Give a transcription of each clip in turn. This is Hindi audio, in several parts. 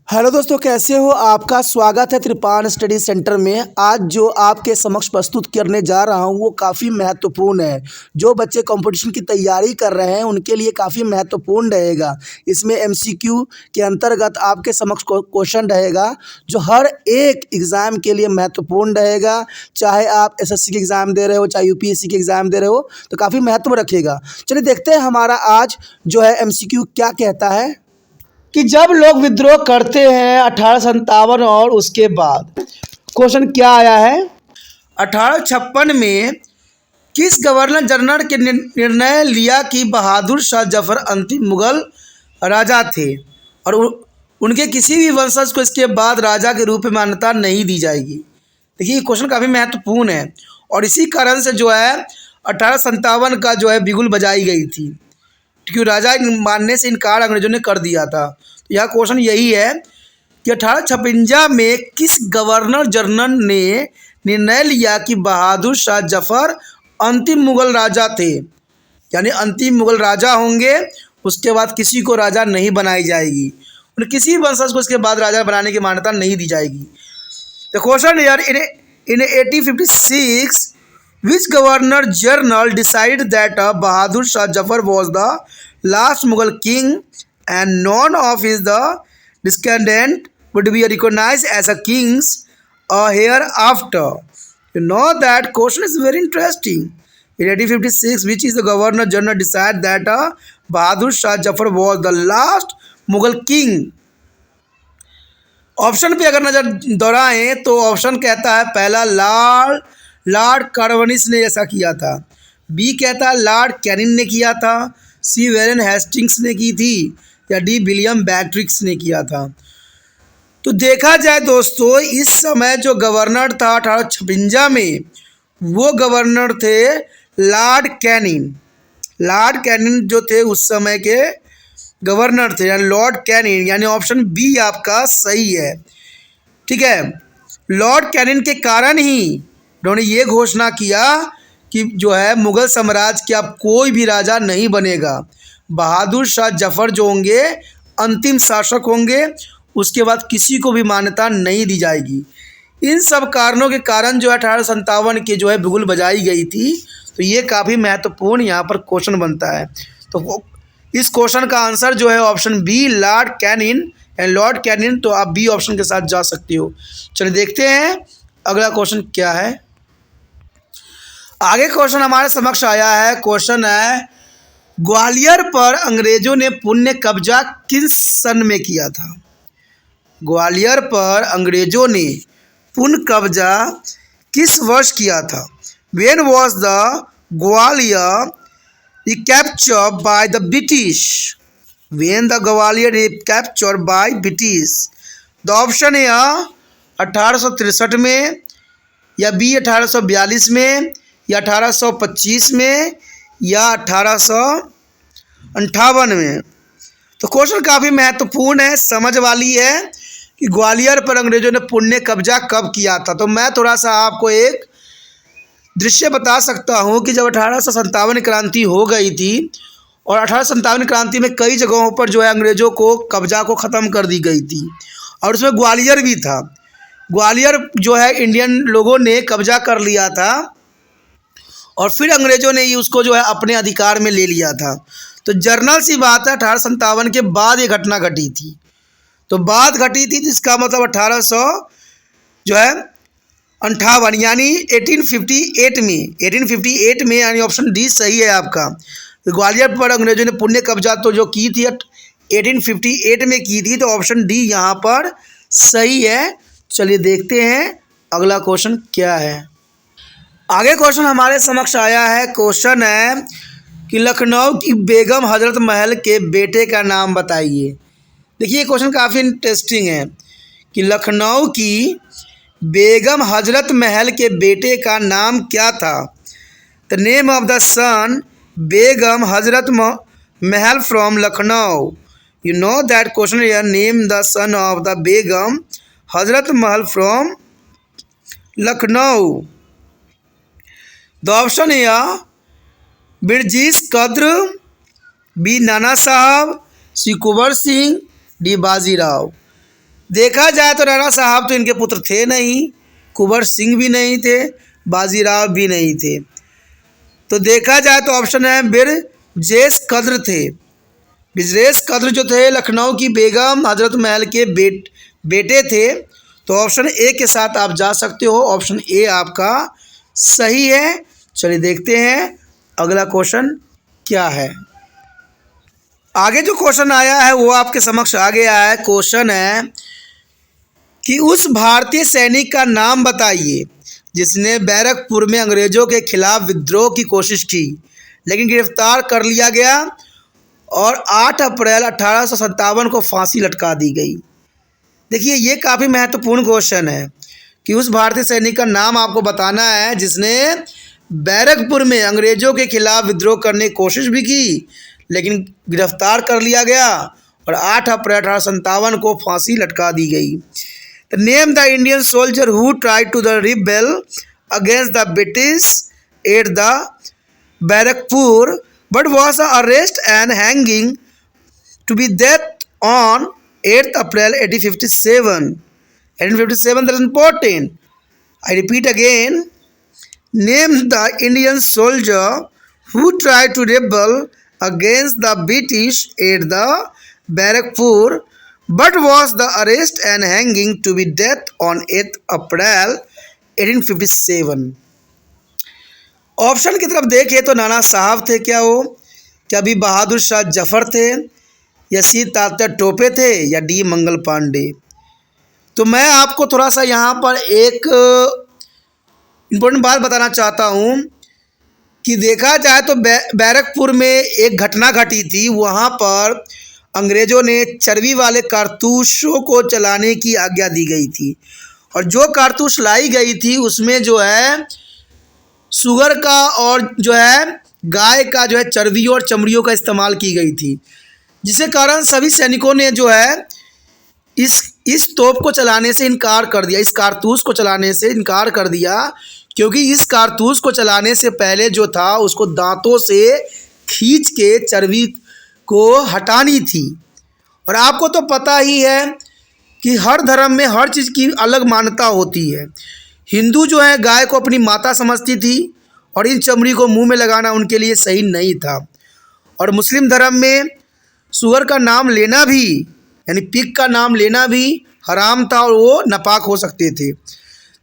हेलो दोस्तों, कैसे हो? आपका स्वागत है त्रिपान स्टडी सेंटर में। आज जो आपके समक्ष प्रस्तुत करने जा रहा हूँ वो काफ़ी महत्वपूर्ण है। जो बच्चे कंपटीशन की तैयारी कर रहे हैं उनके लिए काफ़ी महत्वपूर्ण रहेगा। इसमें एमसीक्यू के अंतर्गत आपके समक्ष क्वेश्चन रहेगा जो हर एक एग्ज़ाम के लिए महत्वपूर्ण रहेगा। चाहे आप एसएससी के एग्ज़ाम दे रहे हो, चाहे यूपीएससी के एग्ज़ाम दे रहे हो, तो काफ़ी महत्व रखेगा। चलिए देखते हैं हमारा आज जो है एमसीक्यू क्या कहता है कि जब लोग विद्रोह करते हैं 1857 और उसके बाद। क्वेश्चन क्या आया है? 1856 में किस गवर्नर जनरल के निर्णय लिया कि बहादुर शाह जफर अंतिम मुगल राजा थे और उनके किसी भी वंशज को इसके बाद राजा के रूप में मान्यता नहीं दी जाएगी। देखिए क्वेश्चन काफ़ी महत्वपूर्ण है और इसी कारण से जो है 1857 का जो है बिगुल बजाई गई थी, क्योंकि राजा मानने से इनकार अंग्रेजों ने कर दिया था। तो यह क्वेश्चन यही है कि 1856 में किस गवर्नर जनरल ने निर्णय लिया कि बहादुर शाह जफर अंतिम मुगल राजा थे, यानी अंतिम मुगल राजा होंगे, उसके बाद किसी को राजा नहीं बनाई जाएगी, उन्हें किसी वंशज को इसके बाद राजा बनाने की मान्यता नहीं दी जाएगी। द क्वेश्चन यार इन 1856 which governor general decided that Bahadur Shah Jafar was the last Mughal king and none of his the descendant would be recognized as a kings hereafter. You know that question is very interesting. In 1856, which is the governor general decided that Bahadur Shah Jafar was the last Mughal king. Option पे अगर नज़र दौड़ाएं तो ऑप्शन कहता है पहला लॉर्ड कार्नवालिस ने ऐसा किया था, बी कहता है लॉर्ड कैनिंग ने किया था, सी वैरेन हेस्टिंग्स ने की थी, या डी विलियम बेट्रिक्स ने किया था। तो देखा जाए दोस्तों, इस समय जो गवर्नर था 1856 में, वो गवर्नर थे लॉर्ड कैनिंग। लॉर्ड कैनिंग जो थे उस समय के गवर्नर थे, यानी लॉर्ड कैनिंग, यानी ऑप्शन बी आपका सही है। ठीक है, लॉर्ड कैनिंग के कारण ही उन्होंने ये घोषणा किया कि जो है मुग़ल साम्राज्य के अब कोई भी राजा नहीं बनेगा, बहादुर शाह जफर जो होंगे अंतिम शासक होंगे, उसके बाद किसी को भी मान्यता नहीं दी जाएगी। इन सब कारणों के कारण जो है 1857 के जो है बिगुल बजाई गई थी। तो ये काफ़ी महत्वपूर्ण यहाँ पर क्वेश्चन बनता है। तो इस क्वेश्चन का आंसर जो है option B Lord Canning and Lord Canning. तो आप बी ऑप्शन के साथ जा सकते हो। चलिए देखते हैं अगला क्वेश्चन क्या है। आगे क्वेश्चन हमारे समक्ष आया है। क्वेश्चन है ग्वालियर पर अंग्रेजों ने पुण्य कब्जा किस सन में किया था? ग्वालियर पर अंग्रेजों ने पुण्य कब्जा किस वर्ष किया था? When was the Gwalior recaptured by the British? When the Gwalior recaptured by British? The option है 1863 में, या बी 1842 में, या 1825 में, या 1858 में। तो क्वेश्चन काफ़ी महत्वपूर्ण है, समझ वाली है कि ग्वालियर पर अंग्रेजों ने पुण्य कब्जा कब किया था। तो मैं थोड़ा सा आपको एक दृश्य बता सकता हूँ कि जब 1857 क्रांति हो गई थी और 1857 क्रांति में कई जगहों पर जो है अंग्रेज़ों को कब्जा को ख़त्म कर दी गई थी और उसमें ग्वालियर भी था। ग्वालियर जो है इंडियन लोगों ने कब्जा कर लिया था और फिर अंग्रेज़ों ने ही उसको जो है अपने अधिकार में ले लिया था। तो जर्नल सी बात है, 1857 के बाद ये घटना घटी थी। तो बात घटी थी जिसका मतलब 1800 जो है 58 यानी 1858 में यानी ऑप्शन डी सही है आपका। तो ग्वालियर पर अंग्रेजों ने पुण्य कब्जा तो जो की थी 1858 में की थी, तो ऑप्शन डी यहाँ पर सही है। चलिए देखते हैं अगला क्वेश्चन क्या है। आगे क्वेश्चन हमारे समक्ष आया है। क्वेश्चन है कि लखनऊ की बेगम हजरत महल के बेटे का नाम बताइए। देखिए क्वेश्चन काफ़ी इंटरेस्टिंग है कि लखनऊ की बेगम हजरत महल के बेटे का नाम क्या था? The name of the son Begum Hazrat Mahal from Lucknow. You know that question here, name the son of the Begum Hazrat Mahal from Lucknow. The option here Birjis Qadr, B Nana Sahib, C Kunwar Singh, D Bajirao. देखा जाए तो राणा साहब तो इनके पुत्र थे नहीं, कुंवर सिंह भी नहीं थे, बाजीराव भी नहीं थे। तो देखा जाए तो ऑप्शन है बिरजेश कद्र थे। बिरजेश कद्र जो थे लखनऊ की बेगम हजरत महल के बेटे थे। तो ऑप्शन ए के साथ आप जा सकते हो, ऑप्शन ए आपका सही है। चलिए देखते हैं अगला क्वेश्चन क्या है। आगे जो क्वेश्चन आया है वो आपके समक्ष आ गया है। क्वेश्चन है कि उस भारतीय सैनिक का नाम बताइए जिसने बैरकपुर में अंग्रेजों के खिलाफ विद्रोह की कोशिश की लेकिन गिरफ्तार कर लिया गया और 8 अप्रैल 1857 को फांसी लटका दी गई। देखिए ये काफ़ी महत्वपूर्ण क्वेश्चन है कि उस भारतीय सैनिक का नाम आपको बताना है जिसने बैरकपुर में अंग्रेजों के खिलाफ विद्रोह करने की कोशिश भी की लेकिन गिरफ्तार कर लिया गया और 8 अप्रैल 1857 को फांसी लटका दी गई। Name the Indian soldier who tried to the rebel against the British at the Barrackpore but was arrest and hanging to be death on 8 April 1857. 1857, that is important. I repeat again. Name the Indian soldier who tried to rebel against the British at the Barrackpur but was the arrest and hanging to be death on 8 April 1857. Option की तरफ देखें तो नाना साहब थे क्या वो, क्या भी बहादुर शाह जफर थे, या सी तात्या टोपे थे, या डी मंगल पांडे। तो मैं आपको थोड़ा सा यहाँ पर एक इम्पोर्टेंट बात बताना चाहता हूँ कि देखा जाए तो बैरकपुर में एक घटना घटी थी। वहाँ पर अंग्रेज़ों ने चर्बी वाले कारतूसों को चलाने की आज्ञा दी गई थी और जो कारतूस लाई गई थी उसमें जो है शुगर का और जो है गाय का जो है चर्बी और चमड़ियों का इस्तेमाल की गई थी, जिसके कारण सभी सैनिकों ने जो है इस तोप को चलाने से इनकार कर दिया, इस कारतूस को चलाने से इनकार कर दिया, क्योंकि इस कारतूस को चलाने से पहले जो था उसको दांतों से खींच के चर्बी को हटानी थी। और आपको तो पता ही है कि हर धर्म में हर चीज़ की अलग मान्यता होती है। हिंदू जो है गाय को अपनी माता समझती थी और इन चमड़ी को मुंह में लगाना उनके लिए सही नहीं था। और मुस्लिम धर्म में सुअर का नाम लेना भी यानी पिग का नाम लेना भी हराम था और वो नापाक हो सकते थे।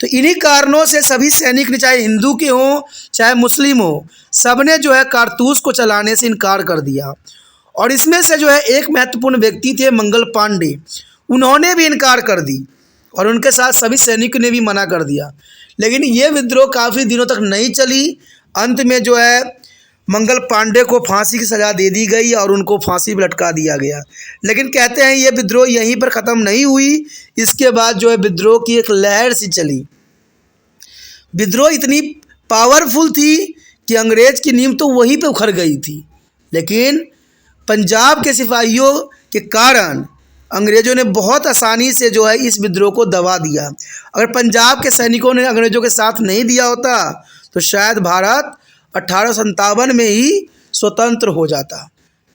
तो इन्हीं कारणों से सभी सैनिक ने, चाहे हिंदू के हों चाहे मुस्लिम हो, सब ने जो है कारतूस को चलाने से इनकार कर दिया। और इसमें से जो है एक महत्वपूर्ण व्यक्ति थे मंगल पांडे, उन्होंने भी इनकार कर दी और उनके साथ सभी सैनिकों ने भी मना कर दिया। लेकिन ये विद्रोह काफ़ी दिनों तक नहीं चली। अंत में जो है मंगल पांडे को फांसी की सज़ा दे दी गई और उनको फांसी पर लटका दिया गया। लेकिन कहते हैं ये विद्रोह यहीं पर ख़त्म नहीं हुई, इसके बाद जो है विद्रोह की एक लहर सी चली। विद्रोह इतनी पावरफुल थी कि अंग्रेज़ की नींव तो वहीं पे उखड़ गई थी, लेकिन पंजाब के सिपाहियों के कारण अंग्रेज़ों ने बहुत आसानी से जो है इस विद्रोह को दबा दिया। अगर पंजाब के सैनिकों ने अंग्रेज़ों के साथ नहीं दिया होता तो शायद भारत 1857 में ही स्वतंत्र हो जाता।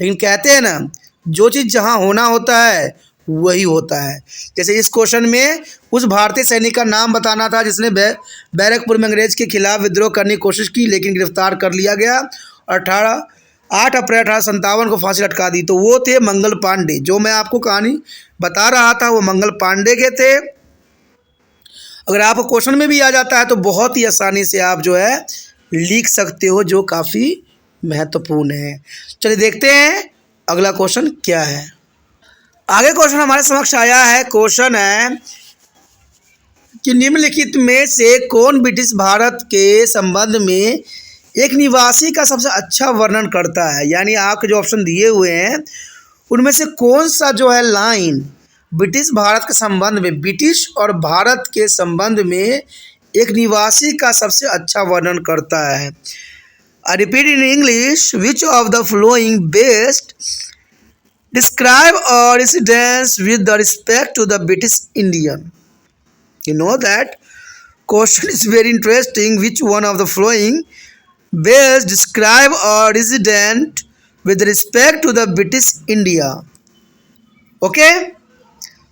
लेकिन कहते हैं ना, जो चीज़ जहाँ होना होता है वही होता है। जैसे इस क्वेश्चन में उस भारतीय सैनिक का नाम बताना था जिसने बैरकपुर में अंग्रेज़ के खिलाफ विद्रोह करने की कोशिश की लेकिन गिरफ्तार कर लिया गया और 8 अप्रैल 1857 को फांसी लटका दी। तो वो थे मंगल पांडे। जो मैं आपको कहानी बता रहा था वो मंगल पांडे के थे। अगर आपको क्वेश्चन में भी आ जाता है तो बहुत ही आसानी से आप जो है लिख सकते हो, जो काफ़ी महत्वपूर्ण है। चलिए देखते हैं अगला क्वेश्चन क्या है। आगे क्वेश्चन हमारे समक्ष आया है। क्वेश्चन है कि निम्नलिखित में से कौन ब्रिटिश भारत के संबंध में एक निवासी का सबसे अच्छा वर्णन करता है। यानी आपके जो ऑप्शन दिए हुए हैं उनमें से कौन सा जो है लाइन ब्रिटिश भारत के संबंध में, ब्रिटिश और भारत के संबंध में एक निवासी का सबसे अच्छा वर्णन करता है। I repeat in English, which of the following best describe a residence with the respect to the British Indian. You know that question is very interesting. Which one of the following best describe a resident with respect to the British India. Okay,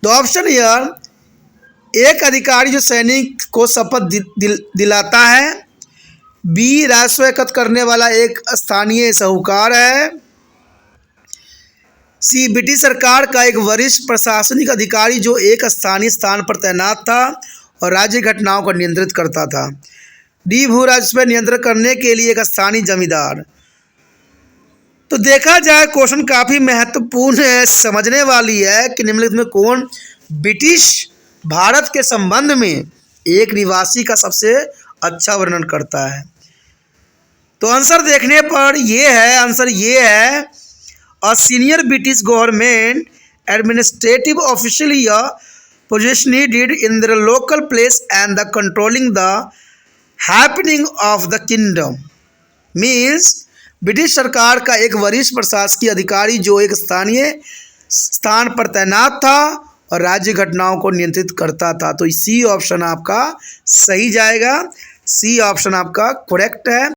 the option here, एक अधिकारी जो सैनिक को शपथ दिलाता है। बी, राजस्व एकत्र करने वाला एक स्थानीय साहूकार है। सी, ब्रिटिश सरकार का एक वरिष्ठ प्रशासनिक अधिकारी जो एक स्थानीय स्थान पर तैनात था और राज्य घटनाओं को नियंत्रित करता था। डी, भू राजस्व पर नियंत्रण करने के लिए एक स्थानीय जमींदार। तो देखा जाए क्वेश्चन काफ़ी महत्वपूर्ण है, समझने वाली है कि निम्नलिखित में कौन ब्रिटिश भारत के संबंध में एक निवासी का सबसे अच्छा वर्णन करता है। तो आंसर देखने पर आंसर ये है, a senior British government administrative official या position did in the local place and the controlling the happening of the kingdom. Means British सरकार का एक वरिष्ठ प्रशासकीय अधिकारी जो एक स्थानीय स्थान पर तैनात था और राज्य घटनाओं को नियंत्रित करता था। तो सी ऑप्शन आपका सही जाएगा, सी ऑप्शन आपका करेक्ट है।